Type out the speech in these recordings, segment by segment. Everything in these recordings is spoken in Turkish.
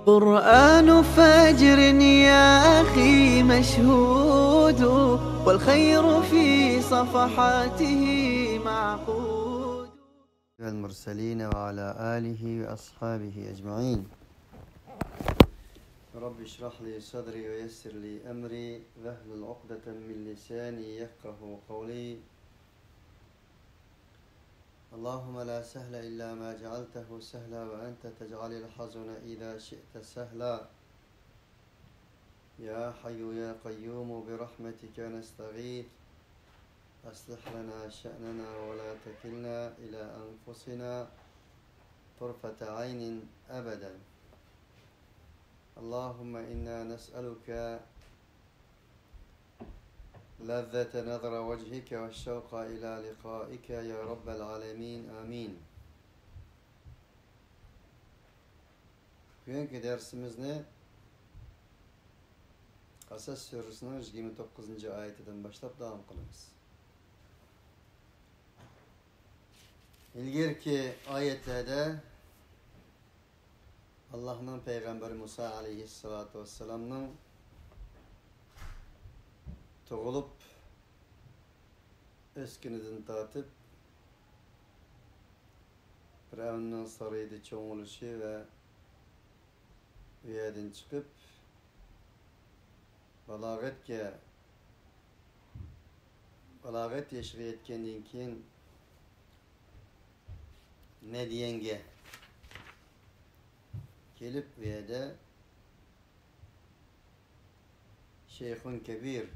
قرآن فجر يا أخي مشهود والخير في صفحاته معقود. والمرسلين وعلى آله وأصحابه أجمعين. رب اشرح لي صدري ويسر لي أمري واحلل عقدة من لساني يفقه قولي. اللهم لا سهل إلا ما جعلته سهلا وأنت تجعل الحزن إذا شئت سهلا. يا حي يا قيوم برحمتك نستغيث أصلح لنا شأننا ولا تكلنا إلى أنفسنا طرفة عين أبدا. اللهم إنا نسألك لذة نظر وجهك والشوق إلى لقائك يا رب العالمين آمين. Bugünkü dersimizni Kasas Suresi'nin 29. ayetinden başlap devam kılınız. İlgirki ayetlerde Allah'ın Peygamberi Musa aleyhissalatu vesselam'ın doğulup eskininden tatıp Firavun'un sarayda çoğuluşu ve üyeden çıkıp balagat yaşığı etkendiğin keyin Medyen'e gelip üyede Şeyhun Kebir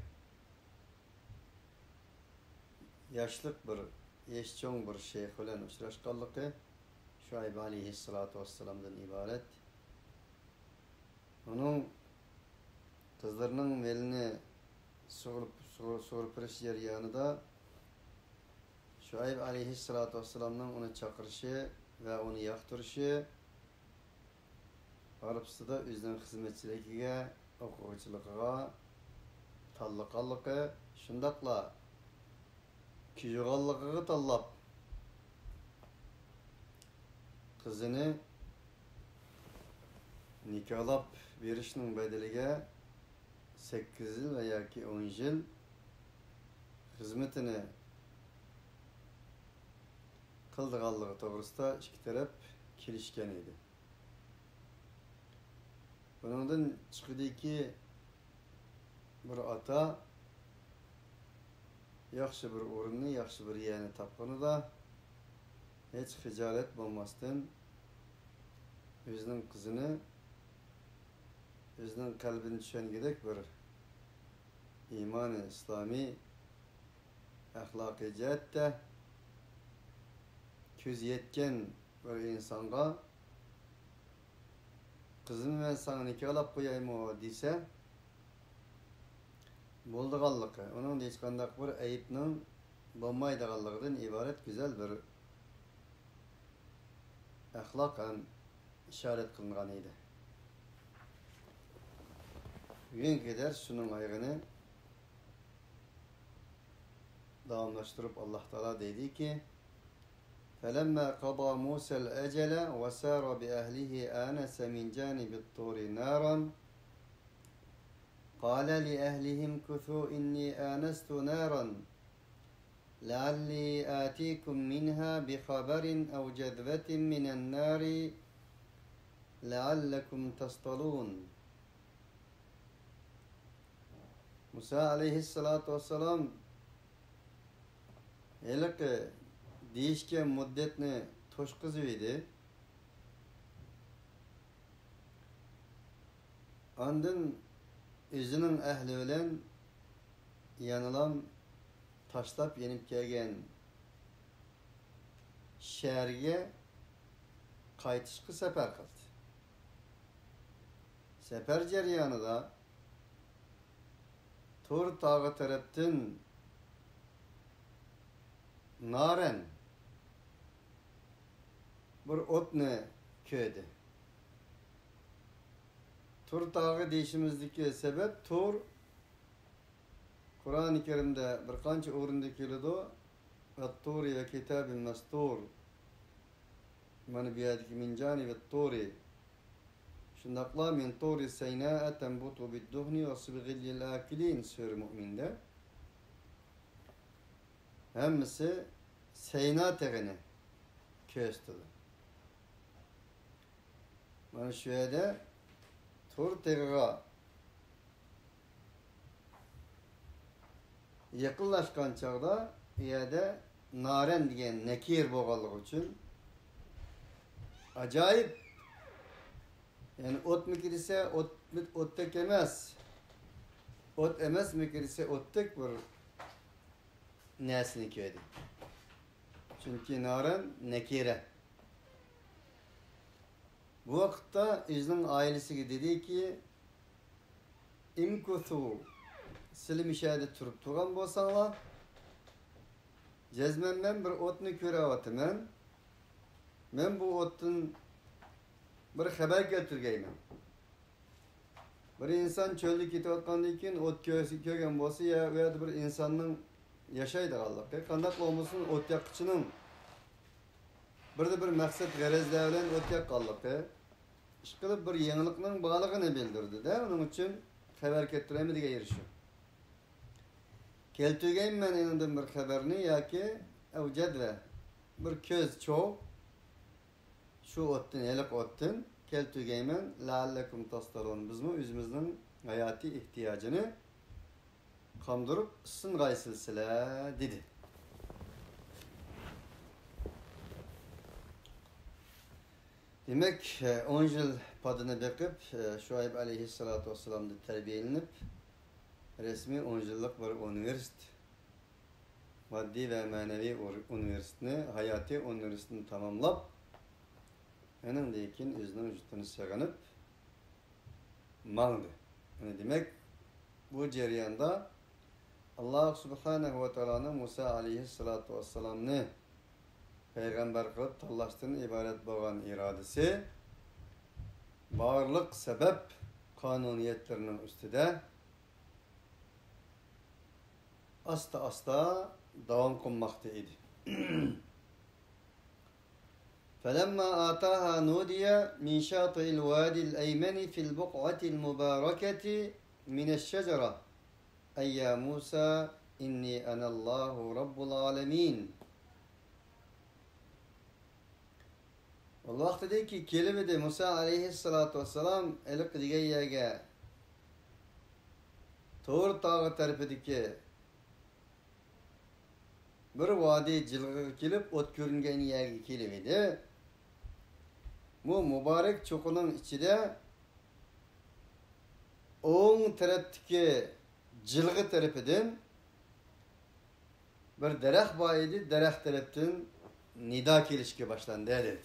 yaşlık bir, yaşçoğun bir şeyh olan uçraşkallıkı Şuayb aleyhissalatu vesselam'dan ibaret. Onun kızlarının elini soğurpırış yanında Şuayb aleyhissalatu vesselam'ın onu çakırışı ve onu yaktırışı Arapçada da özünün hizmetçiliğine, okuğuçuluğa, tallıqallıqı, şundaqla kücüğallıqı tallap kızını nikahlap verişinin bedelige 8 yıl veya 10 yıl hizmetini kıldığallığı doğrusunda iki taraf kelişken idi. Bundan çıkıdı ki bir ata yaxşı bir orunni, yaxşı bir yerini tapqını da hiç hicaret bulmasdan özünün kızını özünün kalbini düşengidek bir iman-ı İslami ahlaki cihette köz yetken bir insanga kızım ben sana nikahlap koyayım o dese bolduğallıqı, onun hiç qandaq bir ayıpның bolmaydığallıqdan ibaret güzel bir ahlak hem işaret kılınğan idi. Bugünkü ders şunun ayağını davamlaştırıp Allah Teala dedi ki فَلَمَّا قَضَى مُوسَى الْأَجَلَ وَسَارَ بِأَهْلِهِ آنَسَ مِنْ جَانِبِ الطُّورِ نَارًا قال لأهلهم كثوا إني آنست نارا لعلي آتيكم منها بخبر أو جذوة من النار لعلكم تصطلون. Musa aleyhissalatu vesselam elik değişken müddetini toşkızıydı. Andın özünün ehli bilen yanılan taşlap yenip kelgen şehirge qaytışqı sefer kıldı. Sefer jaryanida Tur tağı taraftan naren bir otni köydü. Tur tağı deyişimizdeki sebep Tur Kur'an-ı Kerim'de bir qancha o'rinda keladi. At-Turi ve kitabin mastur. Mana bu yerdagi min janibi at-Turi. Şundaqla min turi seyna tenbutu bid-duhni ve sibghil akilin sure Mü'minde. Hemmisi Seyna teğini köstüdü. Mana şu yerdə Tur teğiga yaqinlashgan çağda yerdə naren degan nekir bolganligi üçün acayip, yani ot mu kirse ottek emas, ot emas mi kirse ottek bir nesini köydü. Çünkü naren nekire. Bu vakitte İznin ailesi dedi ki imkuthu silim işareti turup turan bolsaňlar cezmen ben bir otunu körewatyman. Men bu otun bir haber getirgeymen. Bir insan çölde ketayotgandan keyin ot kögen bolsa ya veya bir insanın yaşaydiganlygy kandaq bolmasyň ot yakçının bir maksat garezler bilen ot yakkanlygy işkılıp bir yeňilikniň baglygyny bildirdi de, onun üçün haber getiremi diye erişim. Keltügeymen eninden bir haberini yaki evcedve bir köz çoğ şu otun, elik otun keltügeymen la'allekum tastarun bizmi özümüzün hayati ihtiyacını kamdırıp sıngaysılsıla dedi. Demek 10 yıl padını bekip Şuayb aleyhissalatu vesselam'da terbiyelenip resmi 10 yıllık bir üniversite, maddi ve manevi üniversitesini, hayati üniversitesini tamamlap enindeyken özünün vücudunu sığınıp mandı. Yani demek bu ceriyanda Allah subhanahu ve teala'nın Musa aleyhissalatu vesselam'ını peygamber kılıp tallaştığının ibaret bolan iradesi bağırlık sebep kanuniyetlerinin üstüde asta devam kılmakta idi. فَلَمَّا آتَاهَا نُودِيَ مِنْ شَاطِئِ الْوَادِ الْأَيْمَنِ فِي الْبُقْعَةِ الْمُبَارَكَةِ مِنَ الشَّجَرَةِ اَيْ يَا مُوسَى اِنِّي أَنَا اللّٰهُ رَبُّ الْعَالَمِينَ. O vaxtdaki kelimede Musa aleyhissalatu vesselam elik digen yerge Tur tağı tarafideki bir vadi jilgıga kelip ot görüngen yerge kelibedi. Bu mübarek çokunun içinde oň tarapdaki jilgı tarapydan bir daraxt bar idi. Daraxt tarapdan nida kelişke başlandı dedi.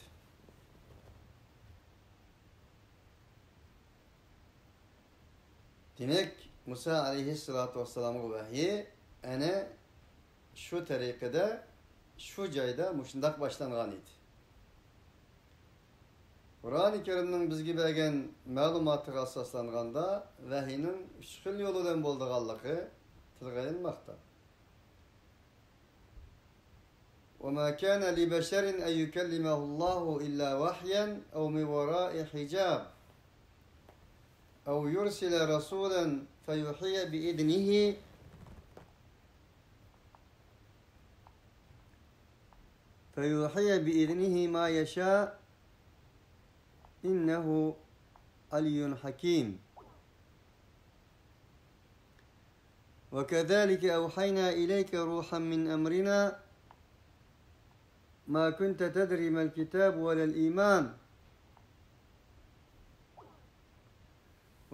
Demek Musa aleyhissalatu vesselam'ın vahyi ana şu tarikada, şu joyda muşundak başlangan idi. Kur'an-ı Kerim'nin bizge bergen maglumatyga asaslanganda vahyinin 3 xil ýoludan boldyganlygy tilga alınmakda. وَمَا كَانَ لِبَشَرٍ أَنْ يُكَلِّمَهُ اللّٰهُ إِلَّا وَحْيًا أَوْ مِنْ وَرَاءِ حِجَابٍ أَوْ يُرْسِلَ رَسُولًا فَيُوحِيَ بِإِذْنِهِ مَا يَشَاءُ إِنَّهُ عَلِيٌّ حَكِيمٌ. وَكَذَلِكَ أَوْحَيْنَا إِلَيْكَ رُوحًا مِنْ أَمْرِنَا مَا كُنْتَ تَدْرِي مَا الْكِتَابُ وَلَا الْإِيمَانُ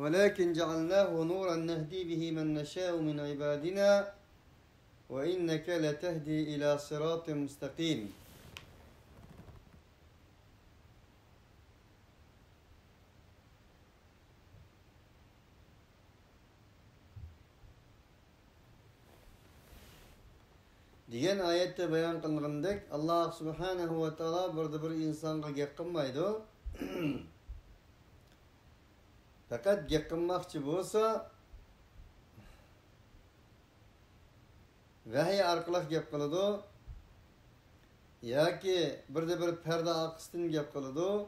وَلَكِنْ جَعَلْنَاهُ نُورًا نَهْدِي بِهِ مَنْ نَشَاءُ مِنْ عِبَادِنَا وَإِنَّكَ لَتَهْدِي إِلَى صِرَاطٍ مُسْتَقِيمٍ. Diyen ayette bayan kılındek Allah subhanahu ve taala burada bir insanga gep kılmaydı. Fakat gep kılmakçı bolsa vahiy arqaly gep kılıdı. Yaki bir perde arkasından gep kılıdı.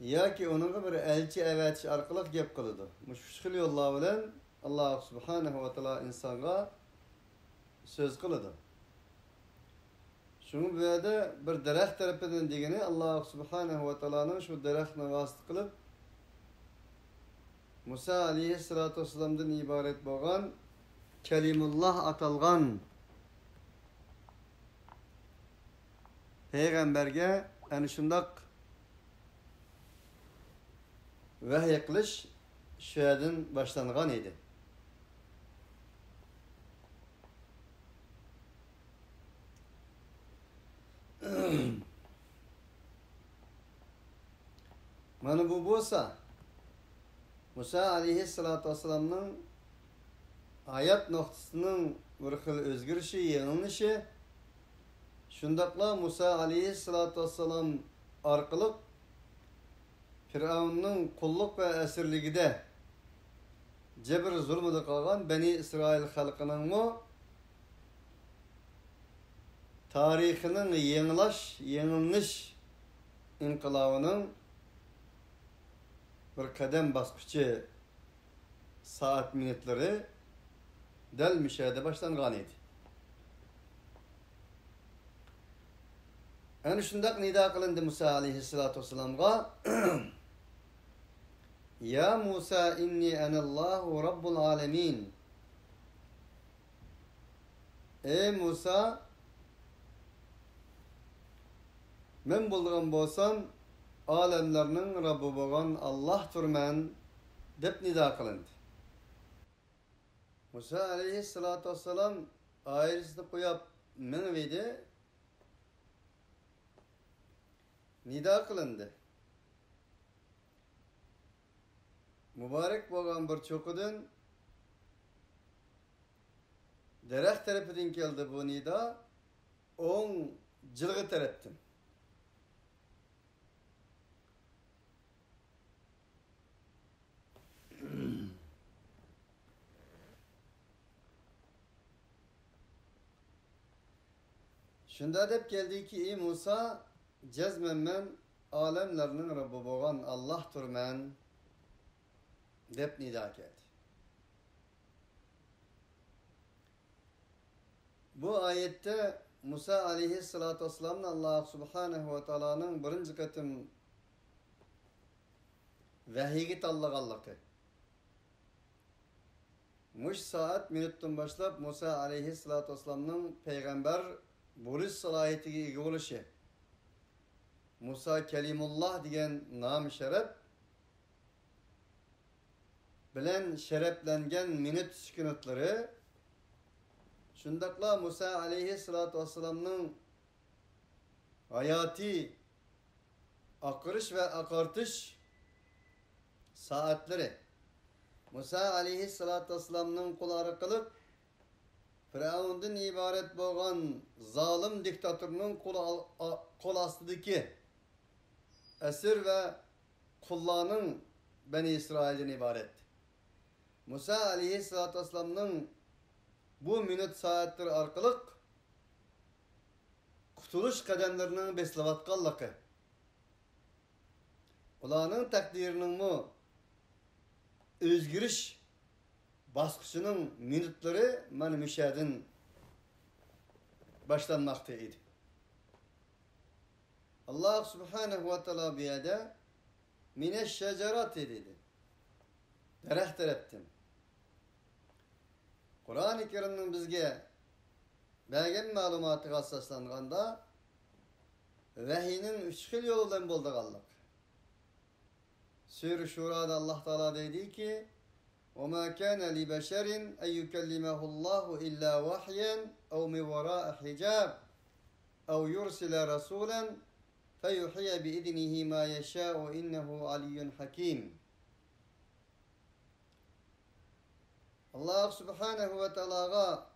yoki onunga bir elchi evetish orqali gap qiladi. Shu xil yo'llar bilan Alloh subhanahu va taolo insonga so'z qiladi. Şunu bu yerda bir daraxt tarafidan degani Alloh subhanahu va taoloning shu daraxtni vasita qilib Musa alayhissalatu vassalamdan iborat bo'lgan Kalimulloh atalgan payg'ambarga ana shundoq vahiy qilish shu yerdan boshlangan edi. Mana bu bo'lsa Musa alayhissalatu vassalamning hayot nuqtasining bir xil o'zgarishi, yanglishi shundaqla Musa alayhissalatu vassalam orqali Firavunning qulluq va asirligida jabr zulmida qolgan Bani Isroil xalqining tarixining yengilish inqilobining bir qadam bosqichi soat minutlari dal mishada boshlangan edi. Ana shundaq nido qilindi Musa alayhissalatu vassalamga Ya Musa inni anallohu robbul alamin. Ey Musa, men bo'lgan bo'lsam alemlerinin Rabbi bo'lgan Allah'tırman deb nido qilindi. Musa alayhissalatu vassalam ayrısını qo'yib minvidi nido qilindi. Mübarek bo'lgan bir cho'qidan daraxt tarafidan keldi bu nido, o'ng jilg'i tarafdan. Şunda deb keldiki, ey Musa, cezmen men alemlerinin Rabbi bo'lgan Allah'tırman deb nido keldi. Bu ayette Musa alayhissalatu vassalamni Allah subhanahu va taoloning birinchi qatim vahiyga tanlaganligi. Mush saat minutdan boshlab Musa alayhissalatu vassalamning payg'ambar bo'lish salohiyatiga ega bo'lishi, Musa Kalimulloh degan nom sharaf bilan sharaflangan minut sukunatlari shundaqla Musa alayhissalatu vassalamning hayoti oqirish va oqartish soatlari Musa alayhissalatu vassalamning qo'llari qilib Firavundan iborat bo'lgan zolim diktatorning qo'l ostidagi asir va qullarning Bani Isroildan iborat. Musa alayhissalatu vassalamning bu minut soatlar orqali qutulish qadamlarining beslayotganligi, ularning taqdirining o'zgarish bosqichining minutlari mana mushadan boshlanmoqda edi. Allah subhanahu va taolo bu yerda minash shajarat dedi. Daraxt tarafdan. Qur'oni Karimning bizga bergan ma'lumotiga asoslanganda vahiyning 3 xil yo'lidan bo'ldiganlik. Sura Shurada Allah Taala dediki: وَمَا كَانَ لِبَشَرٍ أَنْ يُكَلِّمَهُ اللَّهُ إِلَّا وَحْيًا أَوْ مِنْ وَرَاءِ حِجَابٍ أَوْ يُرْسِلَ رَسُولًا فَيُحْيِيَ بِإِذْنِهِ مَا يَشَاءُ إِنَّهُ عَلِيٌّ حَكِيمٌ. Allah subhanahu ve taolaga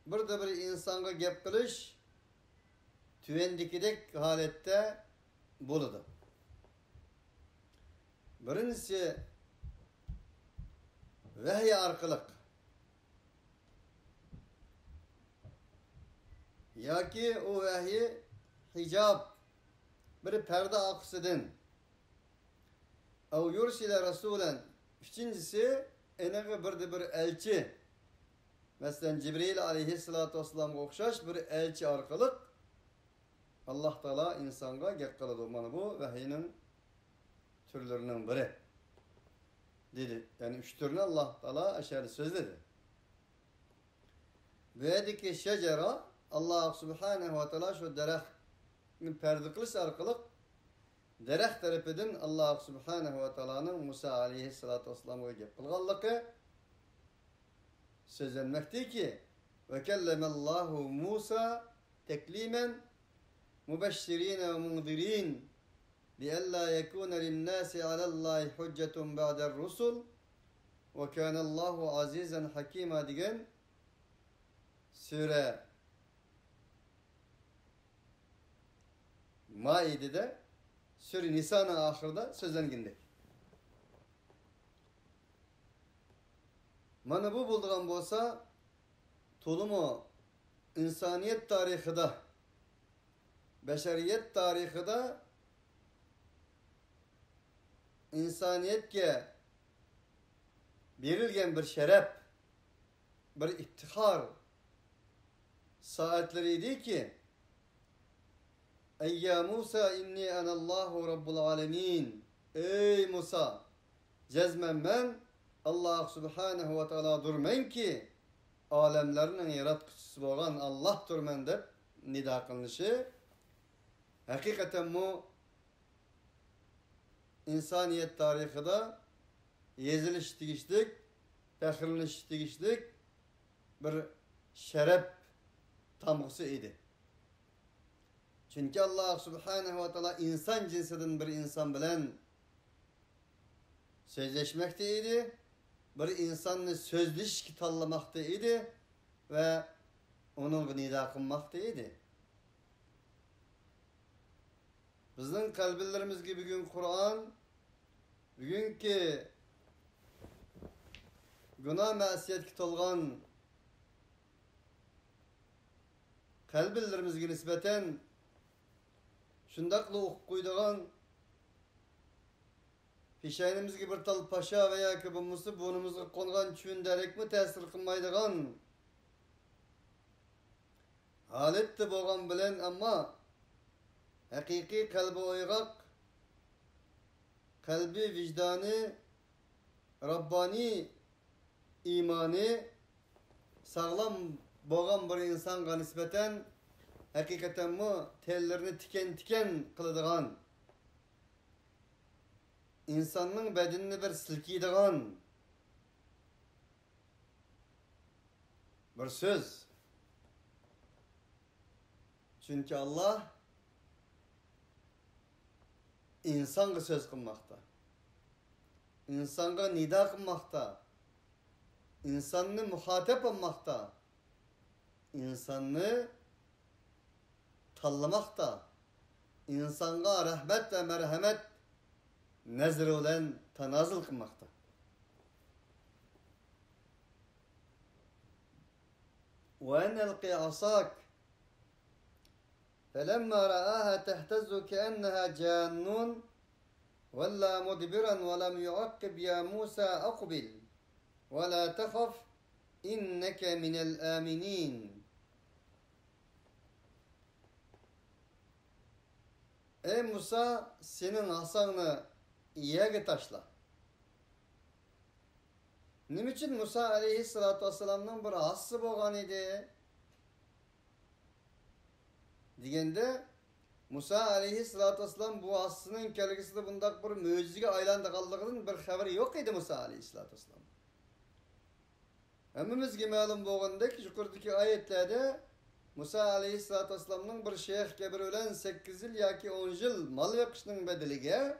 bir insonga gap qilish tuvendikidek holatda bo'ladi. Birinchisi vahiy orqali yoki o vahiy hijob bir parda oqisidan ev yursile rasulen. Üçüncüsü enağı bir elçi. Mesela Cibril aleyhissalatu vesselam'a okşaş bir elçi arkalık Allah Teala insanga gep kılıdı. Mana bu vahiyinin türlerinden biri. Dedi. Yani üç türlü Allah Teala aşağıda sözledi. Böyledeki şecera Allah Subhanahu ve Teala şu derehtin perde kılıç arkalık dereh tarafından Allah Subhanahu ve Teala'nın Musa aleyhissalatu vesselam'a gep kılgallıkı sözlenmekte ki ve kellemallahu Musa teklimen mübeşşirine ve munzirin li'alla yekune linnâsi alallâhi hüccetun ba'der rusul ve kânallâhu azîzen hakîmâ diyen Sure Maide'de Sure Nisa'nın ahırda sözlengindir. Mana bu bulduğum bolsa tolumu insaniyet tarihide beşeriyet tarihide insaniyetke verilgen bir şeref bir iftihar saatleriydi ki Ey ya Musa inni enallahu rabbul alemin. Ey Musa cezmen ben Allah Subhanahu ve Teala durmen ki alemlerinin yaratıcısı olan Allah durmen dep nida kılınışı hakikaten bu insaniyet tarihinde yeziliş digişlik, tehriliniş digişlik bir şeref tamgısı idi. Çünkü Allah Subhanahu ve Teala insan cinsinin bir insan bilen sözleşmekteydi. Bir insanı sözleşki tallamaktaıydı ve onun nida kılmaktaydı. Bizden kalplerimiz gibi bugün Kur'an, bugünkü günah masiyet kitolgan kalplerimizge nispeten şundaklı okuyduğun Pişaynimizge bir tal paşa veya kibimizi burnumuzga kongan çündərek mi tesir kılmaydıgan haletde boğan bilen ama hakiki kalbi oygak kalbi vicdanı Rabbani imanı sağlam boğan bir insanga nispeten hakikaten mi tellerini tiken kılıdıgan insanın bedenini bir silkiydigan bir söz. Çünkü Allah insanga söz kılmakta. İnsanga nida kılmakta. İnsanını muhatap olmakta. İnsanını tallamakta. İnsanga rahmet ve merhamet nezri olan tanazıl kılmakta. وَاَنْ اَلْقِ عَصَاكَ فَلَمَّا رَآهَا تَهْتَزُّ كَأَنَّهَا جَانٌّ وَلَّا مُدْبِرًا وَلَمْ يُعَقِّبْ يَا مُوسَى أَقْبِلْ وَلَا تَخَفْ اِنَّكَ مِنَ الْآمِنِينَ. Ey Musa senin asanı iyiye taşla. Niçin Musa aleyhissalatu vesselam'dan bir assı boğan idi? Degende Musa aleyhissalatu vesselam bu assının kelgisinde bundak bir möcüzege aylandı kaldığının bir haberi yok idi Musa aleyhissalatu vesselam. Hemmimizge ma'lum boğandaki yukarıdaki ayetlerde Musa aleyhissalatu vesselam'ның bir şeyh kebir ölen 8 yıl yaki 10 yıl mal yakışının bedelige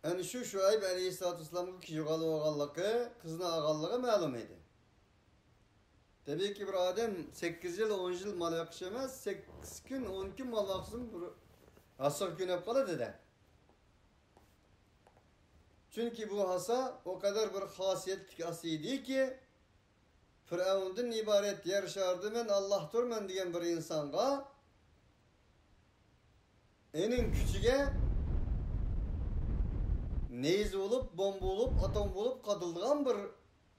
yani şu Şuayb aleyhissalatu vesselam'ın ki yugalı oğallığı, kızına ağallığı ma'lum idi. Tabii ki bir adam 8 yıl 10 yıl mal yakışı emez, 8 gün 10 gün mal yakışın bir asır gün hep kalı dedi. Çünkü bu hasa o kadar bir hasiyetlik asiydi ki Firavun'dan ibaret yer şardı men Allah durmen diyen bir insanga enin küçüge neyz olup, bomba olup, atom olup katıldıgan bir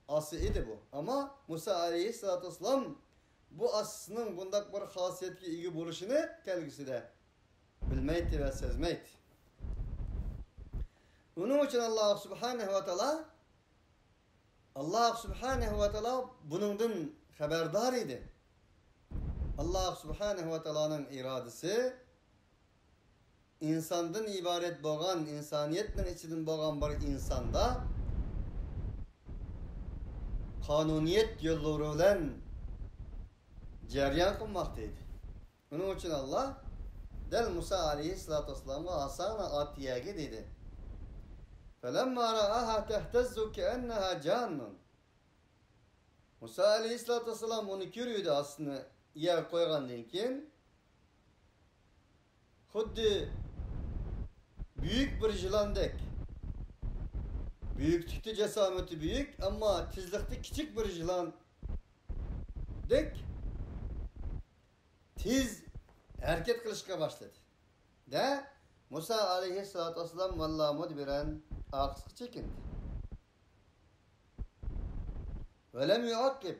ası idi bu. Ama Musa aleyhissalatu vesselam bu asının bundak bir hasiyetki igi buluşunu kelgiside bilmeydi ve sezmeydi. Onun için Allah subhanehu ve teala bunundan haberdar idi. Allah subhanehu ve teala'nın iradesi insandan ibaret boğan, insaniyetle içinden boğan bir insanda kanuniyet yolları bilen ceryan kılmaktaydı. Onun için Allah del Musa aleyhissalatu vesselam'a asana atiyage dedi. فَلَمَّا رَآهَا تَهْتَزُّ كَأَنَّهَا جَانٌ. Musa aleyhissalatu vesselam onu görüyordu aslında yer koygandan keyin. Xuddi büyük bir yılandek. Büyüklükte cesameti büyük ama tizlikte küçük bir yılan dek tiz hareket kılışka başladı. De Musa aleyhissalatu vesselam vallahi mudbiren aksı çekindi. Ve lem yuakkib.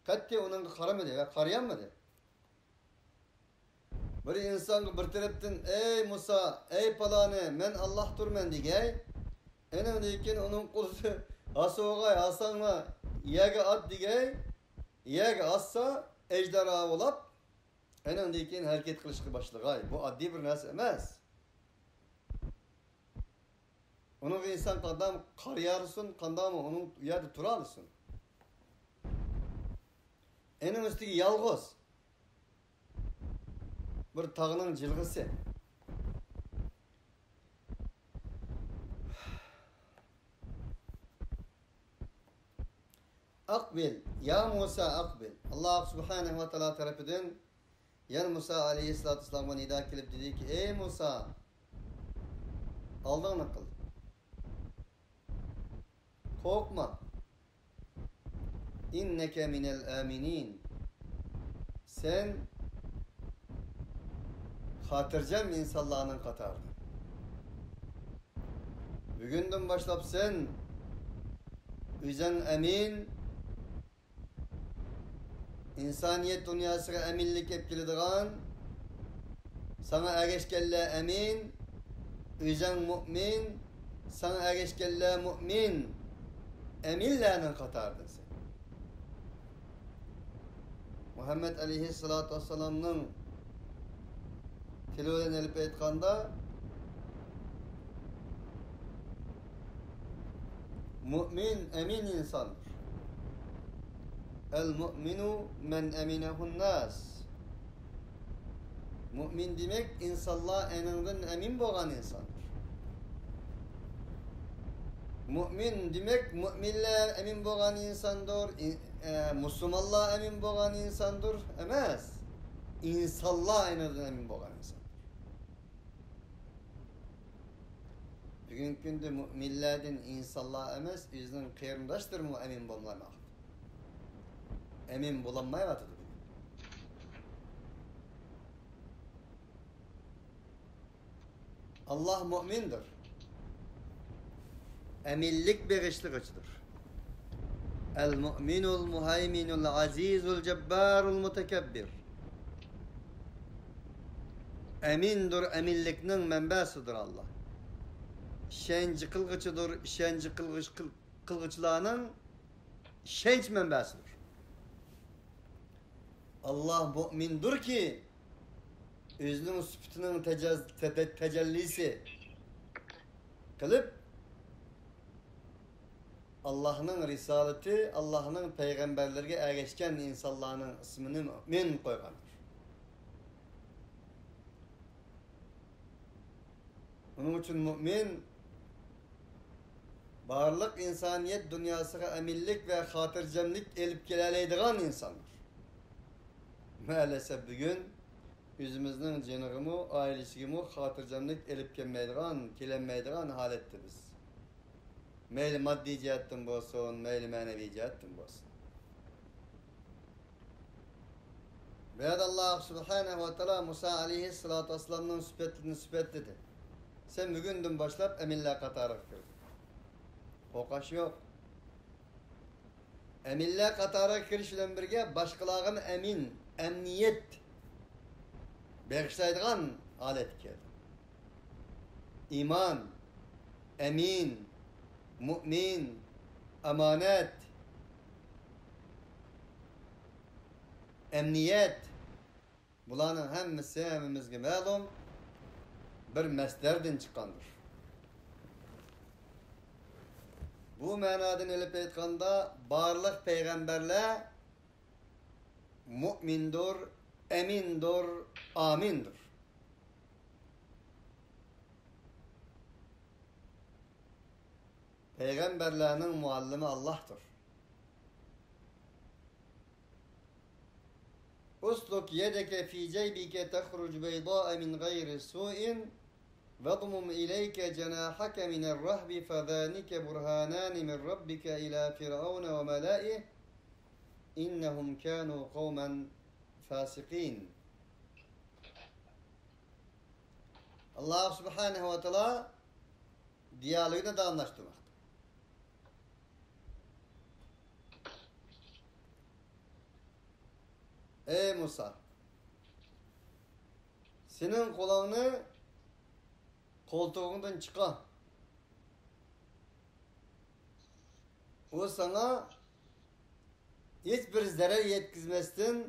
Katte onun karamadı ve karayamadı. Bir insan bir taraftan ey Musa, ey palanı, men Allah durmen digey. Enen deyken onun kulusu asoğay, asanla yege at digey. Yege atsa ejderha olap. Enen deyken hareket kılışkı başlıgay. Bu addi bir nas emez. Onun insan kandam karyarsın, kandam onun yerde turalısın. Enen üstüki yalğız. Bir tağının cilgisi. Akbil, ya Musa akbil. Allah subhanehu ve teala tarafından yani Musa aleyhissalatu vesselam'a nida kelip dedi ki ey Musa aldığını kıl. Korkma. İnneke minel aminin. Sen hatırcam insanlarının katardı. Bugünden başlap sen üzen emin insaniyet dünyasına eminlik etkilediğin sana erişkelle emin üzen mümin sana erişkelle mümin eminlerinin katardın sen. Muhammed aleyhissalatu vesselam'nın Tilo'dan elip aytkanda mümin emin insandır. El mu'minu men eminehun nas. Mümin demek insanlar eninden emin boğan insandır. Mümin demek müminler emin boğan insandır. Müslümanlar emin boğan insandır. Emez. İnsanlar eninden emin boğan insandır. Bugünkü günde müminlerden insanlar emez, yüzünün kıyırındaştır mı emin bulunmak? Emin bulanmayamadı. Allah mümindir. Eminlik berişli güçtür. El mu'minul muhayminul azizul cebbarul mutekebbir. Emindir, eminliknin menbesidir Allah. Şenci kılgıçıdır, şenci kılgıçlarının şenç menbesidir. Allah mümindir ki özünün sıfatının tecellisi kılıp Allah'ın risaleti, Allah'ın peygamberlerine erişken insanların ismini mümin koygandır. Onun için mümin barlık insaniyet dünyasına eminlik ve hatırcemlik elip geleleydiğin insandır. Maalesef bugün yüzümüzün cenigimi, ailesini hatırcemlik elip kelenmeydiğin halettir biz. Meyli maddi cihetten olsun, meyli manevi cihetten olsun. Ve Allah subhanahu ve teala Musa aleyhissalatu vesselam'ın sübetini sübetledi. Sen bugünden başlap eminler katarı kırdın. Qoqaş yok. Eminler katarı kiriş bilen birge başkalarına emin, emniyet bağışlaydigan alet keldi. İman, emin, mümin, emanet, emniyet, bularning hammasi hammamizga ma'lum bir masdardan chiqqandir. Bu ma'nodan olib aytganda barliq payg'ambarlar mu'mindir, emindir, amindir. Peygamberlerinin muallimi Allah'tır. Usluk yedeke fi ceybike tehruc beyda'a min gayri su'in veضmum ileyke cenahake minel rahbi fezânike burhanâni min rabbike ilâ firavune ve melâih innehum kânû kavmen fâsikîn. Allah subhanehu ve teala diyaloğunu da anlaştırmakta. Ey Musa! Senin kulağını koltuğundan çıkar. O sana hiçbir zarar yetkizmezden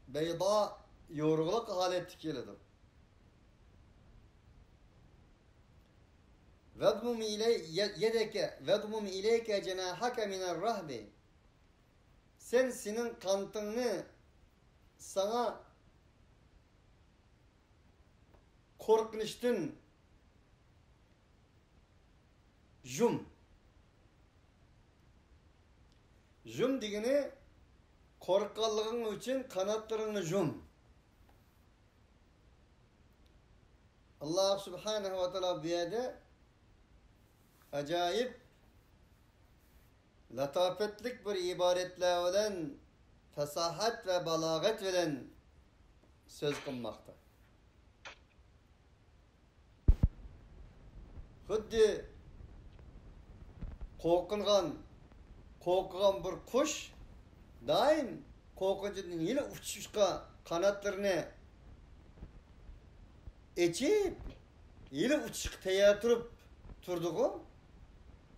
beyda yoruluk haleti kelidir. Vedmum ileyke cenahake minel rahbi. Sen senin kantını sana korkunçtun jum. Jum degeni korkkanlığın için kanatlarını jum. Allah subhanahu ve teala bu yerde acayip latafetlik bir ibaretler olan fesahat ve balagat veren söz kılmakta. Xuddi korkugan bir kuş daim korkuncudan yine uçuşka kanatlarını açıp yine uçuşka tayyor turduğu.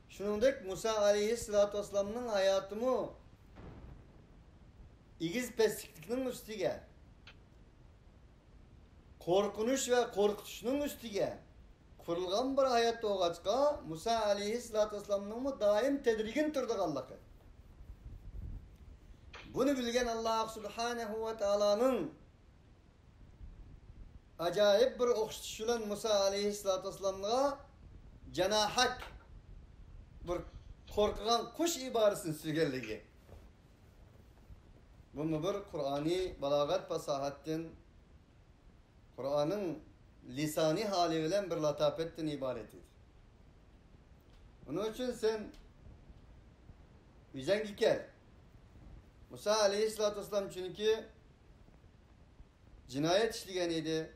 Şunundaki Musa aleyhissalatu vesselam'ın hayatımı İgiz pestiklikinin üstüge, korkunuş ve korkutuşunun üstüge kurulgan bir hayat doğaçka Musa aleyhissalatu vesselam'ın daim tedirgin turdu Allah'a. Bunu bilgen Allah subhanahu ve teala'nın acayip bir okşuşulan Musa aleyhissalatu vesselam'a cenahak bir korkugan kuş ibaresini sügerligi. Bu bir Kur'ani balagat fasahatten, Kur'an'ın lisani hali bilen bir latafetten ibaretidir. Onun için sen yüzen giker. Musa aleyhissalatu vesselam çünkü cinayet işleyen idi.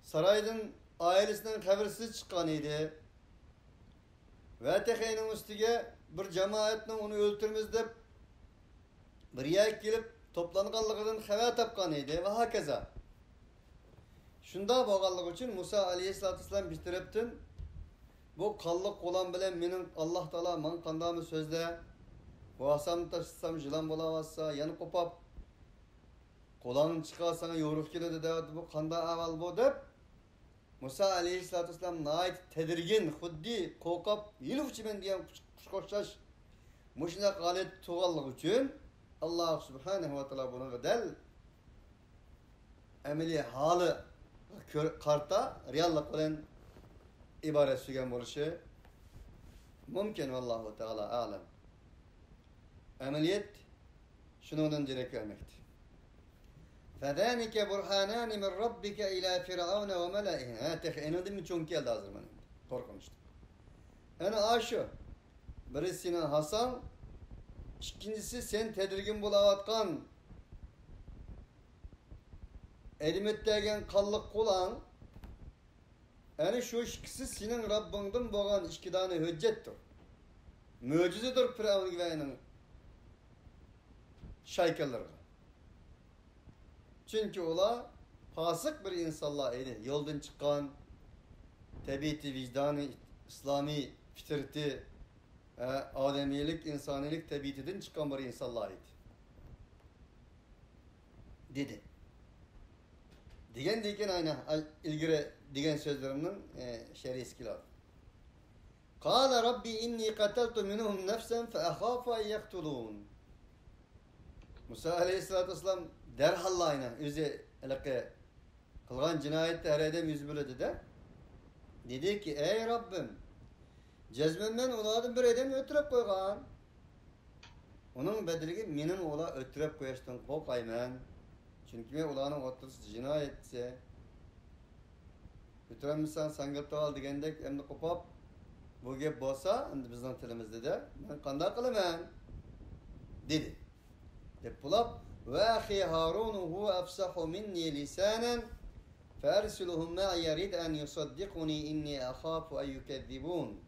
Saraydan ailesinden habersiz çıkan idi. Ve tekeynin üstüge bir cemaatle onu öldürmez deyip bir yer gelip toplanganlığından haber tapkan idi ve hakeza. Şunda bağlılık için Musa aleyhissalatu vesselam bitiriptin. Bu kallık olan bilen benim Allah Teala man kandamı sözde bu asam taşısam jilan bulamazsa yanı kopap kolanın çıkarsan yoruk geledi de bu kanda aval bu deyip Musa aleyhissalatu vesselam nait tedirgin huddi kokap yıl uçumen diyen kuşkoştaş muşuna galet tuğallık için Allah subhanahu ve teala bunu del emeli halı karta reallik bilen ibaret sügen buluşu mümkün vallahu teala alem. Ameliyet şunundan direk vermekti. فَذَانِكَ بُرْحَانَانِ مِنْ رَبِّكَ اِلَى فِرْعَوْنَ وَمَلَئِهِ Eni çok geldi hazır benim. Korkunçtu. Yani aşı. Birisinin Hasan, ikincisi sen tedirgin bulavatkan Elmetdegen kallık kulan yani şu ikisi senin Rabbingden boğan iki tane hüccettir. Möcizedir Firavun gibi'nin şaykalarına. Çünkü ola fasık bir insanlar idi. Yoldan çıkan tabiati, vicdanı, İslami fitrati, ademilik, insanilik tabiatinden çıkan bir insanlar idi. Dedi. Digen aynı ilgili digen sözlerimden şer'i iskilar. Kâle Rabbi inni kataltu minhum nefsen fe ahâfu en yaktulûn. Musa aleyhissalatu vesselam derhal aynen özü kılgan cinayette her edem yüz böledi de dedi ki ey Rabbim cezmemden oğladım bir edem ötürep koygan. Onun bedeli menin oğla ötürep koyuştan korkayman. Çünkü men oğlanın otursa cinayetse ötüremmişsen sangıpta al degendek emni kopap bu gep bolsa bizden tilimizde de ben kanda kılıman dedi. Dep bulap ve ahi Harun huve afsahu minni lisanen fersuluhum ma yarid en yusaddikuni inni akhafu en yukezzibun.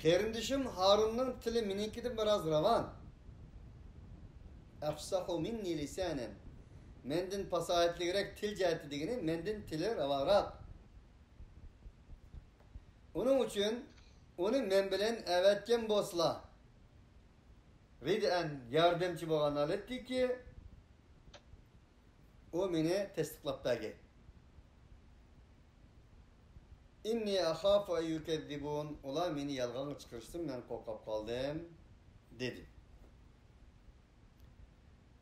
Kardeşim Harun'un tili meninkiden biraz ravan. Afsahu minni lisanen. Mendin pasayetligerek til ciheti digini mendin tili ravarak. Onun için onu men bilen evetken bosla. Rid'en yardımcı boğan aletti ki o meni tasdiqlap berdi. İnni ahafu en yukezzibun. Ular meni yalgan çıkırsın men korkap kaldım dedi.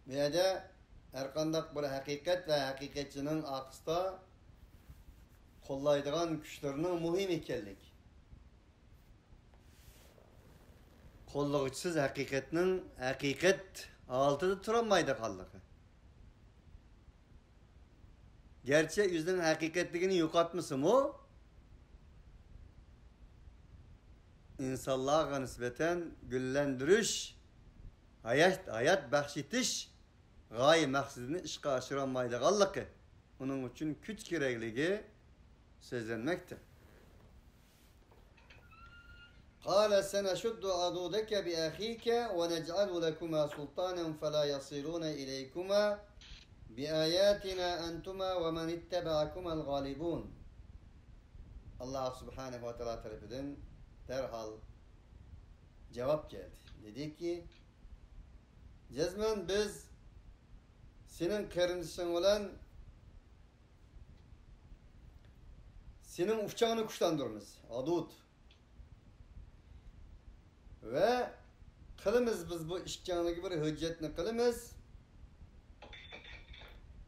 Bu yerde erkandak bir hakikat ve hakikatçının akısta kollaydıgan güçlerinin muhim ekenlik. Kollagıçsız hakikatinin hakikat altıda turamaydı kallığı. Gerçek yüzden hakikatliğini yokatmışım o. İnsanlığa nispeten güllendiriş, hayat bahşitiş, gaye maksudunu işe aşıramaydı kallığı. Onun için güç gerekliliği sözlenmektir. قال سنشد عضدك بأخيك ونجعل لكما سلطانا فلا يصلون إليكما بآياتنا أنتما ومن اتبعكما الغالبون. Allah Subhanahu ve Teala tarafından derhal cevap geldi. Dedi ki cezmen biz senin kardeşin olan senin uçağını kuşlandırırız. Adud. Ve kılımız biz bu işkanlığı bir hüccetini kılımız.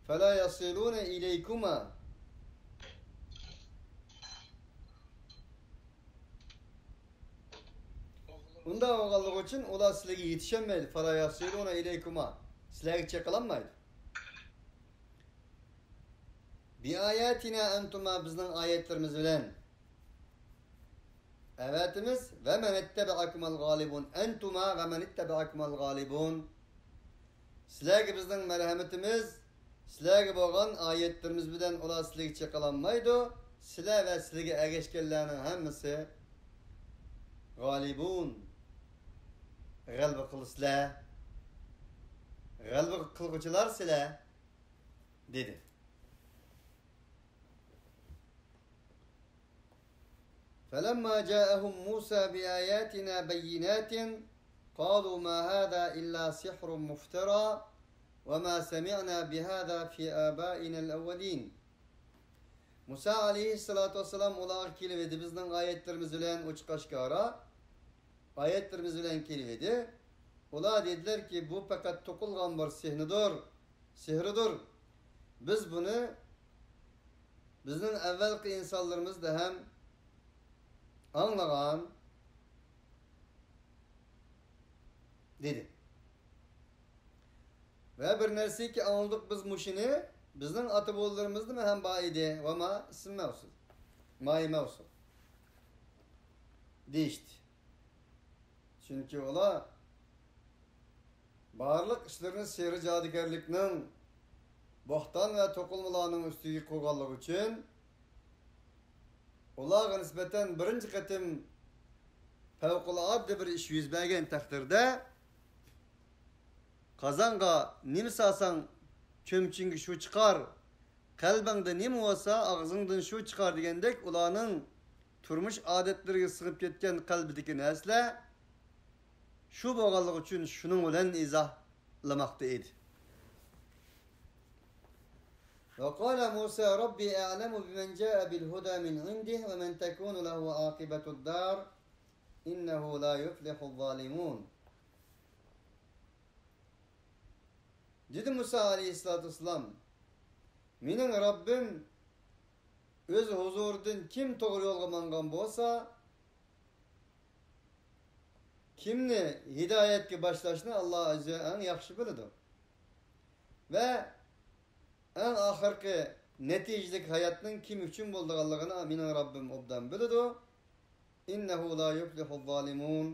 فَلَا يَصِلُونَ اِلَيْكُمَا. Bunda oğallık için ola sizlere yetişemeydi. فَلَا يَصِلُونَ اِلَيْكُمَا. Sizlere çakalanmaydı. بِآيَاتِنَا اَنْتُمَا bizden ayetlerimiz bilen. Evetimiz ve men ettebe'akumal galibun. Entuma ve men ettebe'akumal galibun. Sizlerge bizden merhametimiz, sizlerge boğan ayetlerimiz bilen ola sizlerge çakalanmaydı. Sizler ve sizlerge ergeçkellerinin hemmisi galibun. Galbi kılıslar. Galbi kılgıçılar sizler dedi. فَلَمَّا جَاءَهُمْ مُوسَى بِآيَاتِنَا بَيِّنَاتٍ قَالُوا مَا هَذَا إِلَّا سِحْرٌ مُفْتَرًى وَمَا سَمِعْنَا بِهَذَا فِي آبَائِنَا الْأَوَّلِينَ. Musa aleyhissalatu vesselam olarak kelivedi. Bizden ayetlerimiz bilen uç kaşkara ayetlerimiz bilen kelivedi. Ola dediler ki bu fakat tokulgan bir sihridir. Biz bunu bizden evvelki insanlarımız da hem anlagan dedi. Ve bir nersi ki anladık biz muşini bizden atıbollarımızda mı hem baide ve ma isim mevsul. Mai mevsul. Değişti. Çünkü ola barlık işlerini seri jadigarlikning bohtan ve tokulmalarının üstüge koyganlığı için ularga nisbeten birinci qatim favqulodda bir ish yuz bergan taqdirda qozonga nima solsang cho'mchingga shu chiqar, qalbingda nima bo'lsa og'zingdan shu chiqar degandek ularning turmush odatlariga sig'ib ketgan qalbidagi narsalar shu bo'lganligi uchun shuning bilan izohlamoqda edi. وقال موسى ربي أعلم بمن جاء بالهدى من عنده ومن تكون له عاقبة الدار إنه لا يفلح الظالمون. Dedi Musa aleyhissalatu vesselam, mening Rabbim öz huzuridan kim to'g'ri yo'lga mangan bo'lsa, kimni hidoyatga boshlashni Alloh o'zi eng yaxshi biladi. Va eng oxirgi natijalik hayotning kim uchun bo'lganligini mening Rabbim obdan biladi. İnnehu la yuflihul zalimun.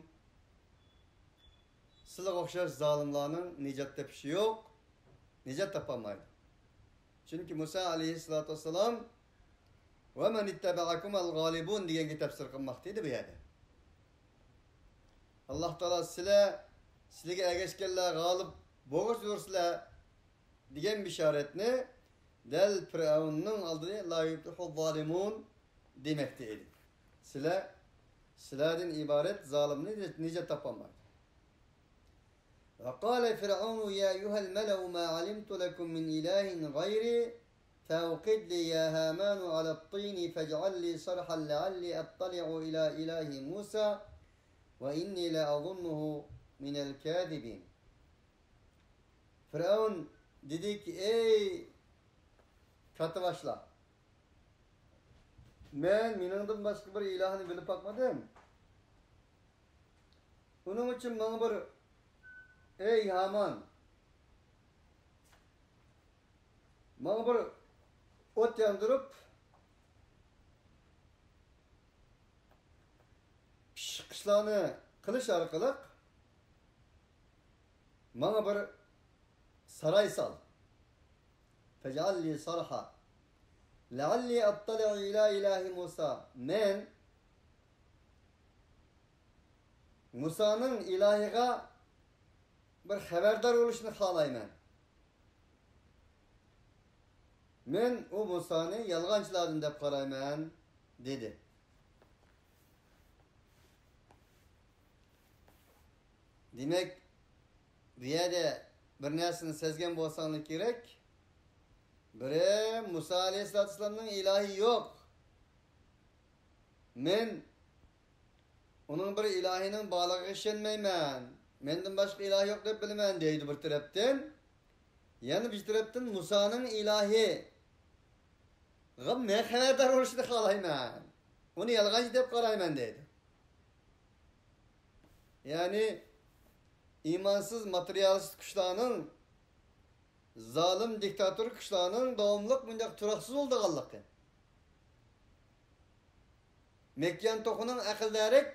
Sizlarga o'xshash zolimlarning nijot topishi yo'q, nijot topolmaydi. Chunki Musa alayhissalatu vassalam va man ittaba'akumal g'alibun deganga tafsir qilmoqda edi bu yerda. Alloh taolo sizlarga ergashganlar g'olib bo'lursilar degan bishoratni dal Firavunning oldida la yuflihul zalimun demoqda edi. Sizlardan iborat zolimni nijot topolmaydi. وقال فرعون يا أيها الملأ ما علمت لكم من إله غيري فأوقد لي يا هامان على الطين فاجعل لي صرحا لعلي أطلع إلى إله موسى وإني لأظنه من الكاذبين. فرعون dedi ki ey katavaşlar, meningden başka bir ilahını bilip bakmadım. Onun için bana bir ey Haman, bana bir ot yandırıp pişkışlarını kılıç arkalık bana bir saray sal. Fecalli sarha lealli attali'u ila ilahi Musa. Men Musa'nın ilahiga bir xabardor bo'lishni xohlayman. Men u Musa'ni yolg'onchilardan deb qarayman dedi. Demak, bu yerda bir narsani sezgan bo'lsangiz kerak. Biri Musa alayhissalatu vassalamning ilohi yo'q. Men uning bir ilohining borligiga ishonmayman. Menden başka ilah yok deb bilaman deydi bir tarafdan. Yani bir tarafdan Musa'nın ilahi men xabardor bo'lishni xohlayman. Uni yolg'onchi deb qarayman deydi. Yani imansız materyalist kuchlarning zalim diktatör kuchlarning davomliq bunday turaksiz bo'lganligi. Mekkan to'qining aqldarik,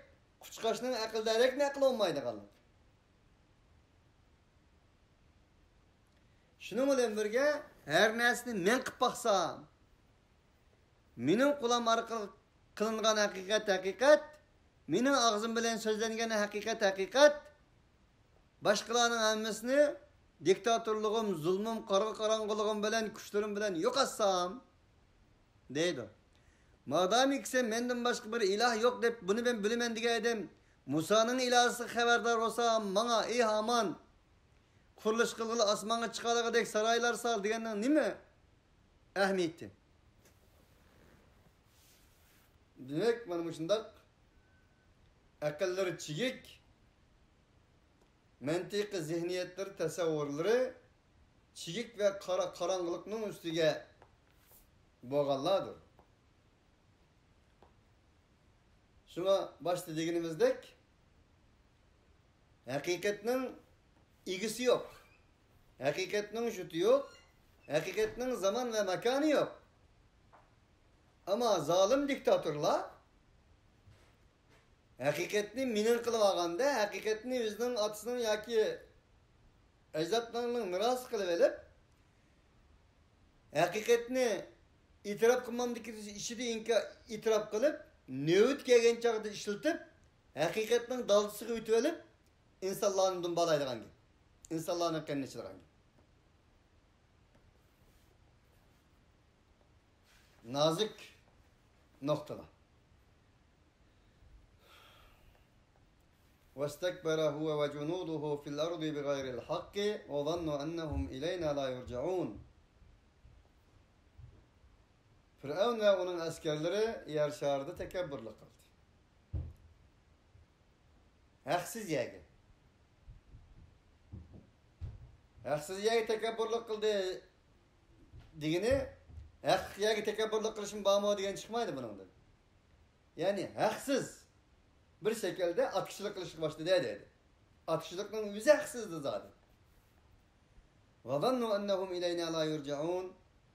quchqashning aqldarik naql olmaydiganligi. Şunun bilan birga her narsani men qilib baqsam, mening qulam orqali qilingan haqiqat, mening og'zim bilan so'zlangan haqiqat, boshqalarning hammasini diktatorligim, zulmim, qarang'iligim bilan, kuchlarim bilan yo'qotsam, deydi. Madamiki sen mendan boshqa bir iloh yo'q deb buni men bilaman degan edim. Musaning ilohisi xabardor bo'lsa, menga ey Haman qurilish qilg'ili osmonga chiqadigidek saroylar sol deganning nima ahamiyati? Demak, mana shunday aqllari chigik, mantiqiy zihniyatlar, tasavvurlari chigik va qorong'ilikning ustiga bo'lganlardir. Shuna boshda deganimizdek, haqiqatning İgisi yok. Hakikatinin şutu yok. Hakikatinin zaman ve mekanı yok. Ama zalim diktatörler hakikatini minin kılıp alganda, hakikatini yüzünün atısının yaki ecdatlarının miras kılıp elip, hakikatini itiraf kılmamdaki işi de itiraf kılıp, nöbet kelgen çağda işletip, hakikatinin dalgısını ütüp elip, insanların dumbalaydıgan gibi. İnsanların kendisinden gibi. Nazik noktalar. وَاسْتَكْبَرَ هُوَ وَجُنُودُهُ فِي الْأَرْضِ بِغَيْرِ الْحَقِّ وَظَنُّوا أَنَّهُمْ إِلَيْنَا لَا يُرْجَعُونَ. Firavun ve onun askerleri yer şarında tekebbürlü kıldı. Haksız yegi. Haksız yegi tekebbürlü kıldı digini, hak yegi tekebbürlü kılışın bağımı diyen çıkmaydı bunun. Yani haksız bir şekilde atkışılık kılışık başladı dedi. Atkışılıkların yüzü haksızdı zaten. وَظَنُّوا أَنَّهُمْ إِلَيْنَا لَا يُرْجَعُونَ.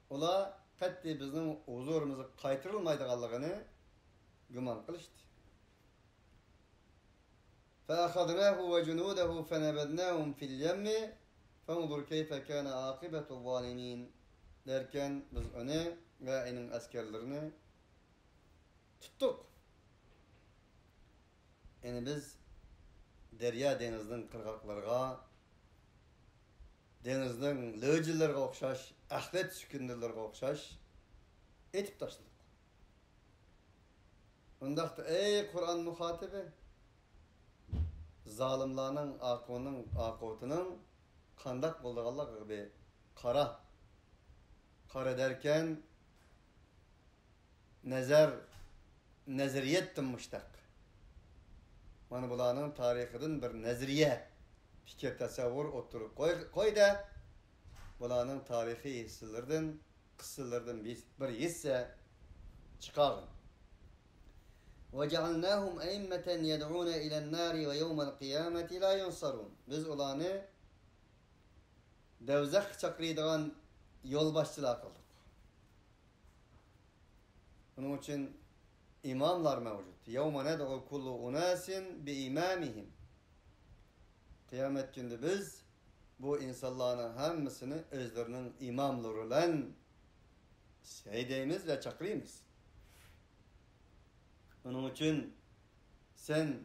Ola katli bizim huzurumuza kaytırılmaydıqallığını güman kılıştı. فَأَخَذْنَاهُ وَجُنُودَهُ فَنَبَذْنَاهُمْ فِي الْيَمِّ فَانْظُرْ كَيْفَ كَانَ عَاقِبَةُ الظَّالِمِينَ derken biz onu ve onun askerlerini tuttuk. Yani biz derya denizden kırgaklarga, denizden löcillerge okşaş, ahlet sükunderlerge okşaş etip taşladık. Ondaqda ey Kur'an muhatibi, zalimlarning aqıbetinin kandak bolduğanlığı gibi kara derken nezariyettin müştak. Mana bularning tarixidan bir nazariye, fikir tasavvur oturup koy da bularning tarixiy qissalardan bir hisse çıkarın. وَجَعَلْنَاهُمْ أَئِمَّةً يَدْعُونَ إِلَى النَّارِ وَيَوْمَ الْقِيَامَةِ لَا يُنْصَرُونَ. Biz ularni devzak çakrıydıgan yol başçılar kıldık. Bunun için imamlar mevcut. يَوْمَ نَدْعُ كُلُّ اُنَاسٍ بِاِمَامِهِمْ. Kıyamet günde biz bu insanların hemmisini özlerinin imamlarıyla seydeyimiz ve çakrıyımız. Bunun için sen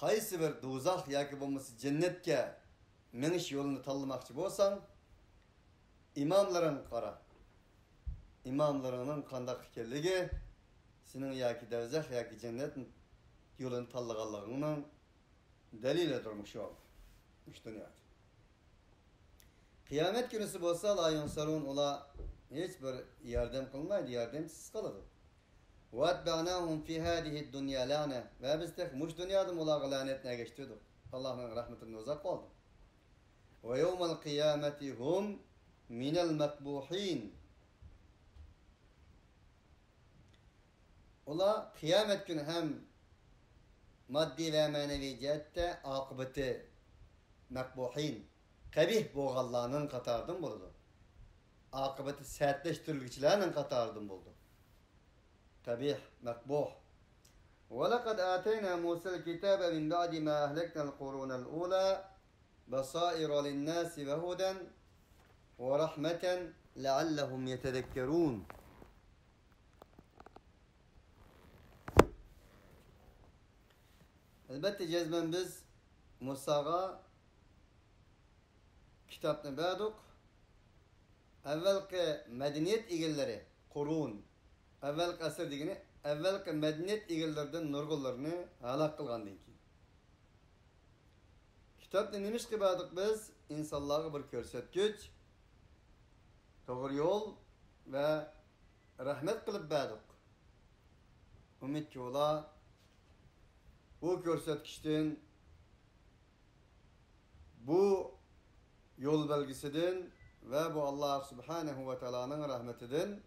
qaysi bir dozaq yoki bo'lmasa cennetke menish yo'lini tanlamoqchi bo'lsang, imomlaring qara. Imomlarining qanday ekanligi sening yoki dozaq yoki cennet yo'lini tanlaganligingning dalili durmuş yo'q. Müştüniyat. Kıyamet günüsü bo'lsa la yunsarun, ular hech bir yardım qilmaydi, yardımsız qoladi. وَاتْبَعْنَاهُمْ فِي هَذِهِ الدُّنْيَا لَعْنَةً. Ve biz tek muş dünyada ularga lanetine geçtirdik. Allah'ın rahmetinden uzak oldu. وَيَوْمَ الْقِيَامَةِ هُمْ مِنَ الْمَقْبُوحِينَ. Ular kıyamet günü hem maddi ve manevi cihette akıbeti makbuhin, kabih boğallarının katarından buldu. Akıbeti sertleştirilgiçlerinin katarından buldu. Kabih, makbuh. وَلَقَدْ آتَيْنَا مُوسَى الْكِتَابَ مِنْ بَعْدِ مَا أَهْلَكْنَا الْقُرُونَ الْأُولَى بَصَائِرَ لِلنَّاسِ وَهُدًى وَرَحْمَةً لَعَلَّهُمْ يَتَذَكَّرُونَ. Elbette cezmen biz Musa'ga kitapını verdik. Evvelki medeniyet ilgilileri, kurun, evvelki asır digini, evvelki medeniyet ilgililerden nurgullarını halak kılgandan ki. Kitapta nemiş ki verdik biz? İnsanlara bir körsetgüç, doğru yol ve rahmet kılıp verdik. Ümit ki ola bu körsetgüçten, bu yol belgisinden ve bu Allah Subhanahu ve Teala'nın rahmetinden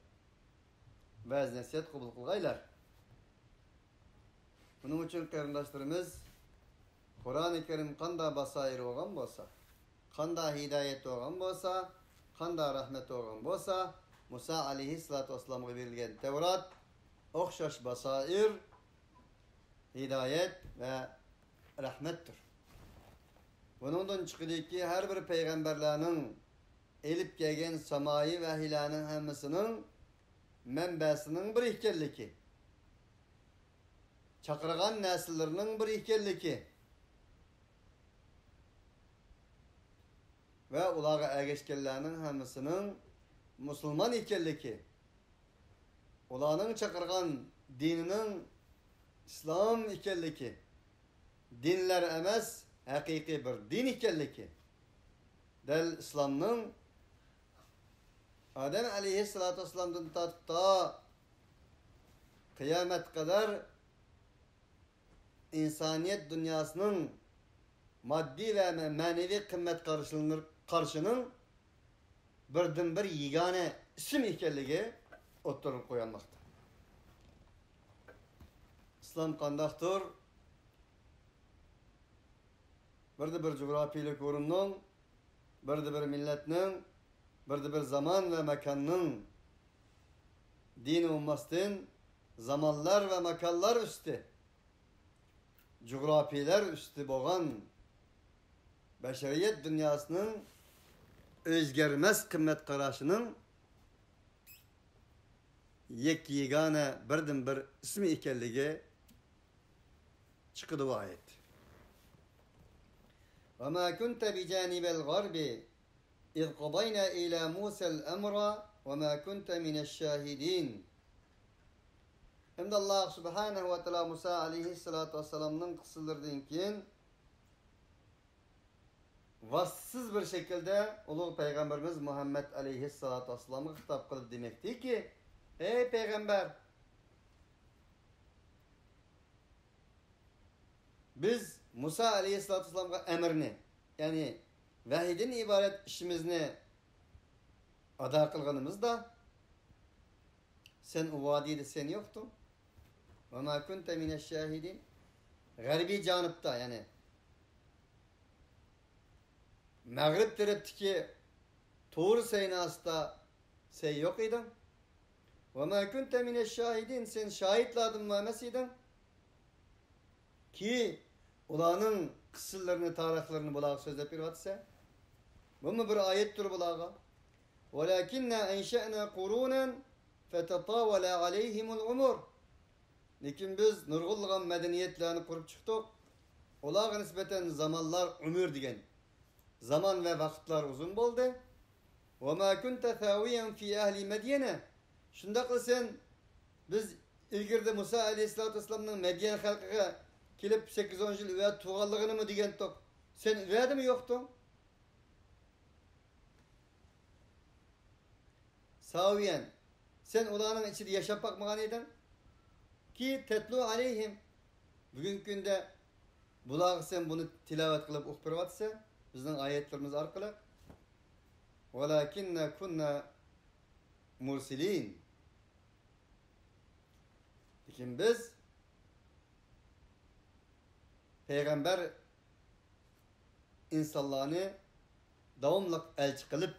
vaz nasihat kabul kılgaylar. Bunun için kardeşlerimiz Kur'an-ı Kerim kanda basair olgan bolsa, kanda hidayet olgan bolsa, kanda rahmet olgan bolsa, Musa aleyhissalatu vesselam'a verilgen Tevrat okşaş basair, hidayet ve rahmettir. Bunundan çıkıyor ki her bir peygamberlerinin elip gelgen samayi vahiylerinin hemmisinin menbesinin bir ihkerliki. Çakırgan nesillerinin bir ihkerliki. Ve ulağa ergeçkellerinin hemmisinin Müslüman ihkerliki. Ulağının çakırgan dininin İslam ihkerliki. Dinler emez, hakiki bir din ihkerliki. Del İslam'ın Adem aleyhissalatu vesselam'dan ta kıyamet kadar insaniyet dünyasının maddi ve manevi kıymet karşının birden bir yegane isim ihkerligi oturup koyanmakta. İslam kandaktır? Bir coğrafiyelik orunun, bir milletinin, bir zaman ve mekanının din olmasın, zamanlar ve mekanlar üstü, coğrafiyeler üstü boğan beşeriyet dünyasının özgermez kıymet karşının yegane birden bir ismi ikerligi çıkıdı bu ayet. وَمَا كُنْتَ بِجَانِبَ الْغَرْبِ اِذْ قَضَيْنَا اِلَى مُوسَى الْأَمْرَ وَمَا كُنْتَ مِنَ الشَّاهِدِينَ. Hem de Allah subhanehu ve teala Musa aleyhissalatu vesselam'ın kısıldırdığın ki vasıfsız bir şekilde Ulu Peygamberimiz Muhammed aleyhissalatu vesselam'a hitap kılıp demekti ki ey Peygamber, biz Musa aleyhissalatu vesselam'a emrini, yani vahidin ibaret işimizni ada kılganımızda sen o vadide sen yoktun. وَمَا كُنْتَ مِنَ الشَّاهِدِينَ. Garbi canıpta, yani Mağrib tarafdaki Tur seynasında sen yok idin. وَمَا كُنْتَ مِنَ الشَّاهِدِينَ. Sen şahitladın mümesiydin. Ki ulanın kısırlarını, tarihlerini bulağı sözle bir vatsa. Bu mu bir ayettir bulağa? وَلَكِنَّا اَنْشَأْنَا قُرُونًا فَتَطَاوَلَا عَلَيْهِمُ الْعُمُرُ. Lekin biz nurgulluğun medeniyetlerini kurup çıktık. Olağa nispeten zamanlar ömür degen. Zaman ve vakitler uzun oldu. وَمَا كُنْتَ ثَاوِيًا فِي اَهْلِ مَدْيَنَ. Şunda kılsın biz ilgirde Musa aleyhissalatü vesselam'ın Medyen halkıga kilip 8-10 yıl üveyat tuğallığını mı degen tok. Sen üveyatı mı yoktun? Saviyen. Sen olanın içinde yaşap bakmagan edin. Ki tetlu aleyhim. Bugün günde bulağı sen bunu tilavet kılıp ukpırvatsa bizden ayetlerimiz arkalı. وَلَكِنَّا كُنَّا مُرْسِلِينَ. Lakin biz Peygamber insanlarını davamlı elçi kılıp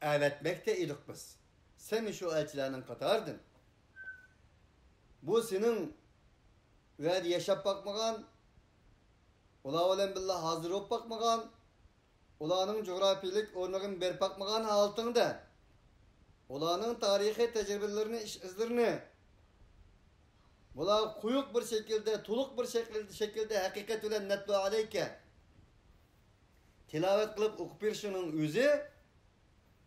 evetmekte idik biz. Sen şu elçilerinin katardın. Bu senin ve yaşap bakmagan, ola olen billah hazır olup bakmagan, olanın coğrafiyelik örneğin berip bakmagan haltında, olanın tarihi tecrübelerini, iş izlerini, ola kuyuk bir şekilde, tuluk bir şekilde hakikat ile netlu aleyke tilavet kılıp okupirşinin özü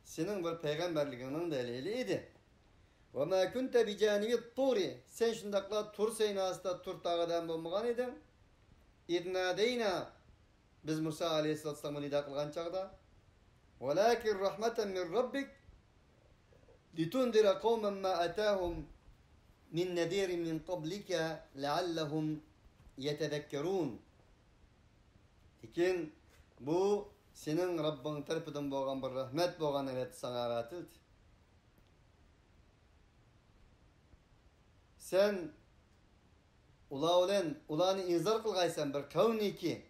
senin bir peygamberliğinin deliliydi. وَمَا كُنْتَ بِجَانِبِ الطُّورِ. Sen şundakla Tur seynasında Tur tağıdan bulmagan idin. اِذْنَادَيْنَا. Biz Musa aleyhisselatü vesselam'ı nida kılgan çağda. وَلَاكِنْ رَحْمَةً مِنْ رَبِّكَ لِتُنْدِرَ قَوْمًا مَا أَتَاهُمْ مِنْ نَذِيرٍ مِنْ قَبْلِكَ لَعَلَّهُمْ يَتَذَكَّرُونَ. Lakin bu senin Rabbin tarafından boğan bir rahmet boğan evet sana vatildi. Sen ulanı inzar kılgaysan bir kavni ki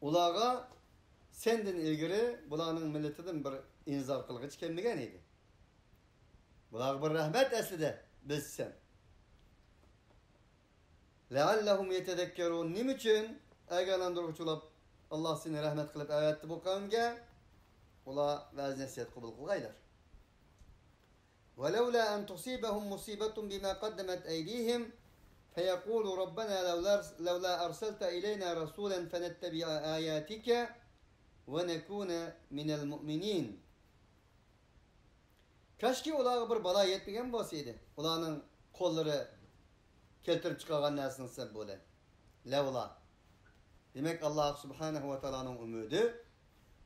ulağa senden ilgili bulanın milletinden bir inzar kılgıç kelmegen idi. Bular bir rahmet eslide bilsen. leallahum yetedekkerun. Nim için? Agalandırıcılap Allah seni rahmet kılıp evetti bu kavimge. Ola vaaz nasihat kabul kılgaylar. وَلَوْلَا أَنْ تُصِيبَهُمْ مُصِيبَةٌ بِمَا قَدَّمَتْ أَيْدِيهِمْ فَيَقُولُوا رَبَّنَا لَوْلَا أَرْسَلْتَ إِلَيْنَا رَسُولًا فَنَتَّبِعَ آيَاتِكَ وَنَكُونَ مِنَ الْمُؤْمِنِينَ. Kaşki olağı bir bala yetmegen bolsaydı. Ulanın kolları keltirip çıkargan näsini sebep bolan. Levla. Demek Allah Subhanahu ve Taala'nın ümidi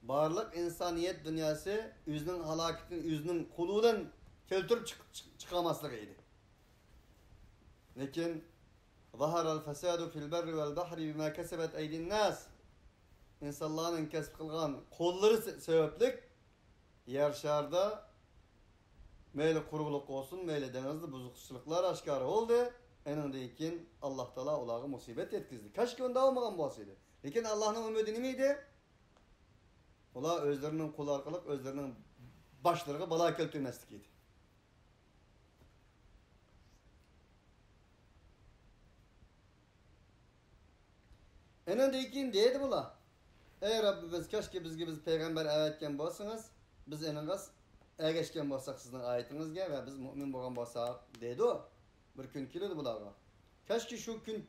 barlık insaniyet dünyası üzünün halaketini üzünün kuludan keltirip çıkamaslıgıydı. Lakin zaharal fesadu fil berri vel bahri bima kesebet eydin nas. İnsanların kesip kılgan kolları sebeplik yer şarda meyle kuruluk olsun, meyle denizli buzukçuluklar aşkar oldu. Enindeyken Allah Teala olağı musibet yetkizdi. Kaşki onda olmagan bolsaydı. Lakin Allah'ın ümidi nimeydi? Ola özlerinin kulu arkalık, özlerinin başlarına bala keltirmeslik idi. Enindeyken deydi bula. Ey Rabbimiz kaşki biz peygamber ayetken bolsanız, biz eningas ergeçken bolsak sizin ayetinizge ve biz mümin bolan bolsak deydi o. Bir gün kilidi bulağa. Kaşki şu gün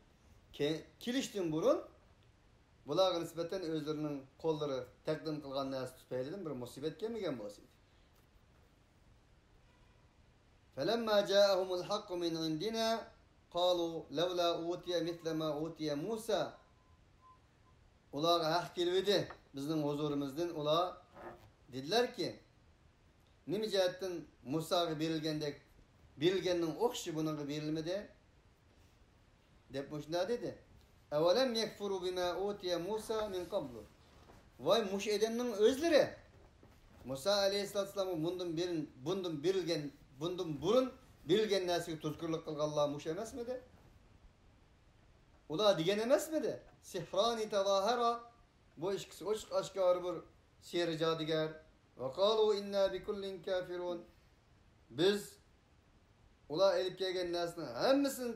kiliştin burun, bulağa nispeten özlerinin kolları takdim kılgan näsi tüpeylidim bir musibet gelmegen bolsaydı. فَلَمَّا جَاءَهُمُ الْحَقُّ مِنْ عِنْدِنَا قَالُوا لَوْلَا أُوتِيَ مِثْلَ مَا أُوتِيَ مُوسَى. Ulağa hak gelmedi bizim huzurumuzdan. Ulağa dediler ki nimi cihetten Musa'ya berilgenin okşu bunun berilmedi. Depmişler dedi. Evelem yekfuru bima utiye Musa min qablu. Vay muş edeninin özleri. Musa aleyhisselam'ın bundan burun berilgen nasihi tuzkurluk kılgan Allah muş emez miydi? Ula digen emez miydi? Sihrani tezahara. Bu işkisi aşkar bir sihir cadigar. Ve kalu inna bi kullin kafirun. Biz ula elip kelgen nasını hemmisini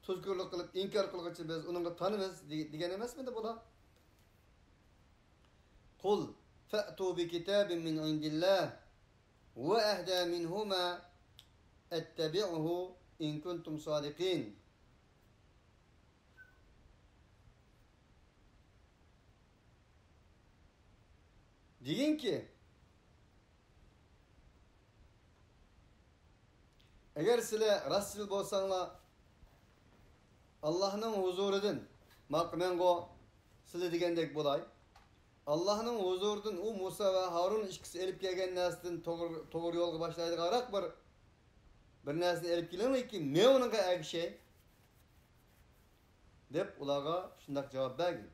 tuzkurluk kılıp inkar kılgı için biz onunla tanımız digen emez miydi bula? Kul fe'tu bi kitabin min indillah ve ehda minhuma ettebi'uhu in kuntum sadikin. Deyin ki eğer sizler Rasul bolsanlar Allah'ın huzurundan makmengo sizler degendek bolay. Allah'ın huzurundan o Musa ve Harun ikisi elip kelgen näsden toğru yolga başlaydı garak bir näsni elip kelemi ki me onunga ägi şey dep ulaga şundak cevap bergin.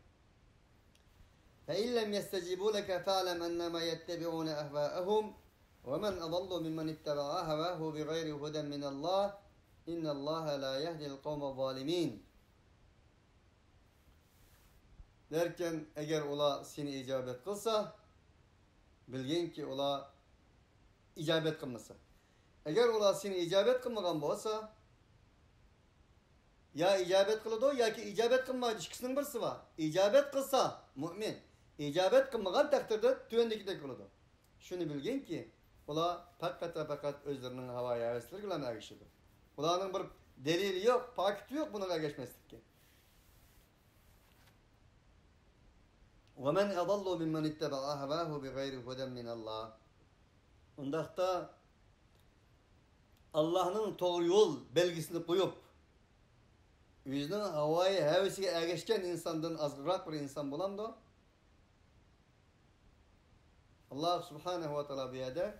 فَاِنْ لَمْ يَسْتَجِبُوا لَكَ فَاعْلَمْ اَنَّمَا يَتَّبِعُونَ اَهْوَاءَهُمْ وَمَنْ أَضَلُّ مِمَّنِ اتَّبَعَ هَوَاهُ بِغَيْرِ هُدًى مِنَ اللّٰهِ اِنَّ اللّٰهَ لَا يَهْدِي الْقَوْمَ الظَّالِمِينَ. Derken eğer ola seni icabet kılsa bilgin ki ola icabet kılmasa. Eğer ola seni icabet kılmagan bolsa ya icabet kılıdı ya ki icabet kılmaydı. İkisinin birisi var. İcabet kılsa mümin. İcabet kılmagan takdirde tüvendeki kılıdı. Şunu bilgin ki ola fakat özlerinin havaya hevesleri gülen erişidir. Olanın bir delili yok, paketi yok bununla geçmezdik ki. وَمَنْ اَضَلُّ مِمَّنِ اتَّبَعَ هَوَاهُ بِغَيْرِ هُدًى مِنَ اللّٰهِ. Ondakta Allah'ın doğru yol belgisini koyup yüzünün havayı hevesiyle ergeçken insandan azgırak bir insan bulan da Allah Subhanahu ve Teala bir yerde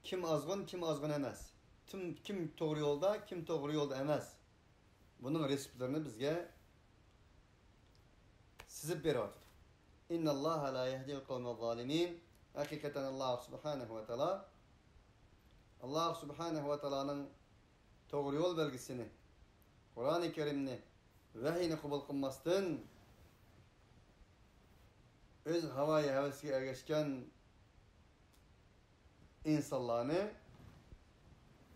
kim azgın emez. Kim doğru yolda, kim doğru yolda emez. Bunun resiplerini bizge sizip veriyor. İnna Allah la yehdi'l kavmel zalimin. Hakikaten Allah Subhanahu ve Teala Allah Subhanahu ve Teala'nın doğru yol belgesini, Kur'an-ı Kerim'ni, vahiyini kabul kılmasın, öz havayı hevesiyle ergeçken insanlarını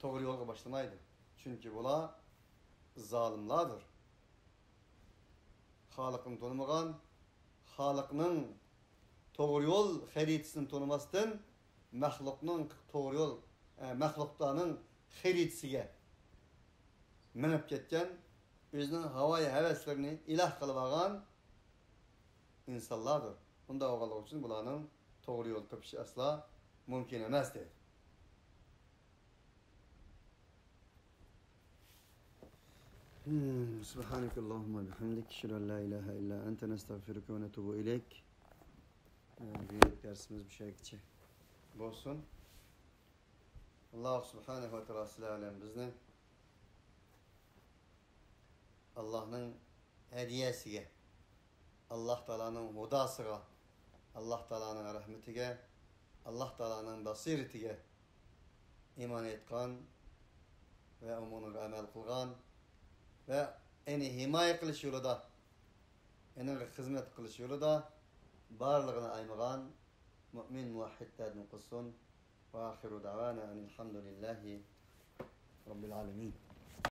doğru yolga başlamaydı. Çünkü bula zalimlardır. Halıkını tanımagan, Halıkның doğru yol haritasını tanımasdan mahlukның doğru yol mahluklarning haritasiga minib ketgan, özünün havaya heveslerini ilah kılıp algan insanlardır. Bunda oğalık için bulanın doğru yol tepişi asla mümkün emas dedi. Subhanakallahumma bihamdik, şeşhedü en la ilahe illa ente, nestağfiruke ve netubu ileyk. Büyük dersimiz bir şey geçecek. Olsun. Allah subhanahu ve teala silahlen bizni Allah'ın hediyesiga, Allah Teala'nın hudasıga, Allah Teala'nın rahmetiga, Allah Teala'nın basiretiga iman etkan ve umunu amel kılgan ve eni himaye kılış yolunda, eni hizmet kılış yolunda barlığına aymagan mümin muvahhidlerden kılsın. Ve ahiru davana enilhamdülillahi Rabbil alemin.